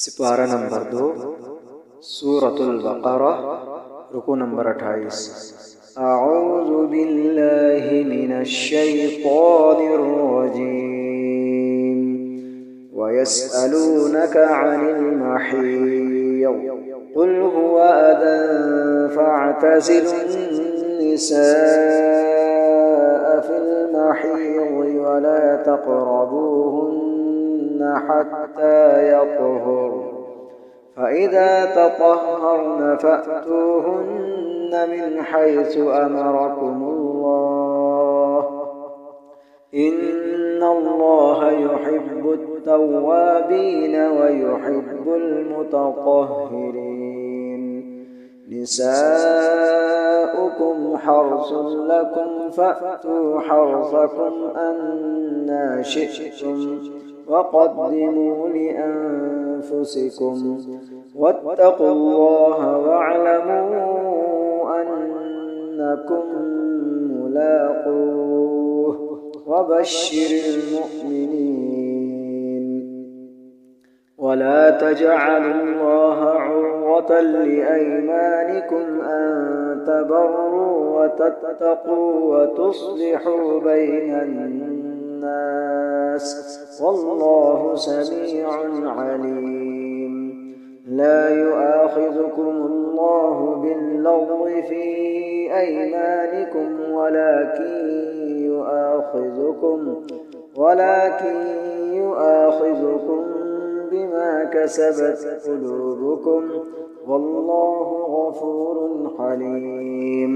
सिपारा नंबर 2 सूरतुल बकरा रुकू नंबर 28। अऊज़ु बिल्लाहि मिनश शैतानिर रजीम वयस्अलूनका अनिल महीयद कुल हुवा अदन फ़अतज़िलुन निसाअ फ़िल महीयद वला तक़रबूहुन्न हत्ता यत्हुरन फ़इज़ा तطهرن फ़अतूहुन्न मिन हैसु अमरकुमुल्लाह इन्नल्लाह युहिब्बुत तव्वाबीन व युहिब्बुल मुतत्तहिरीन। निसाउकुम हर्सुन लकुम फ़अतू हर्सकुम अन्ना शि'तुम वक़द्दिमू लिअन्फुसिकुम वत्तक़ुल्लाह वअलमू अन्नकुम मुलाक़ूह वबश्शिरिल मुअ्मिनीन। वला तजअलुल्लाह उर्वतन लिअयमानिकुम अन तबर्रू वतत्तक़ू वतुस्लिहू बैनन नास वल्लाहु समीउन अलीम। ला युआखिज़ुकुमुल्लाहु बिल्लग़्व फ़ी अयमानिकुम वलाकिन युआखिज़ुकुम बिमा कसबत क़ुलूबुकुम वल्लाहु गफ़ूरुन हलीम।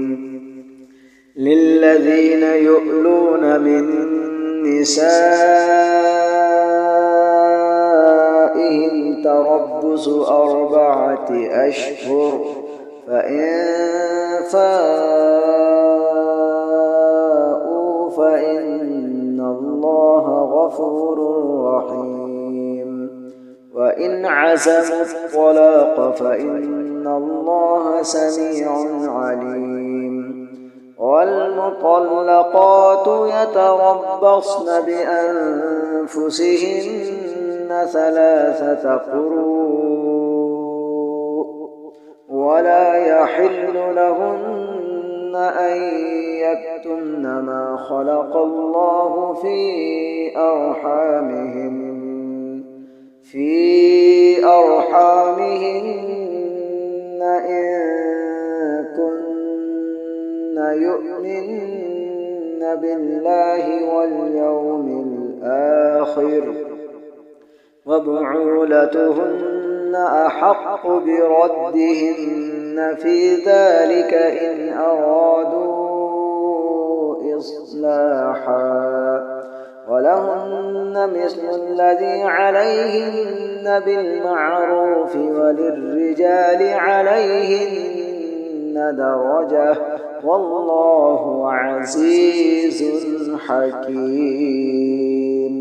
लिल्लज़ीन युअलून मिन निसाइहिम तरब्बुसु अर्बअति अश्हुर फ़इन फ़ाءू फ़इन्नल्लाह गफ़ूरुर रहीम। वइन अज़मु त्तलाक़ फ़इन्नल्लाह समीउन अलीम। वल्मुطلقات يتربصن بأنفسهن ثلاثة قروء ولا يحل لهن أن يكتمن ما خلق الله في أرحامهن إن يؤمن بالله واليوم الآخر وبعولتهن أحق بردهن في ذلك إن أرادوا إصلاحا ولهن مثل الذي عليهن بالمعروف وللرجال عليهن درجة والله عزيز حكيم।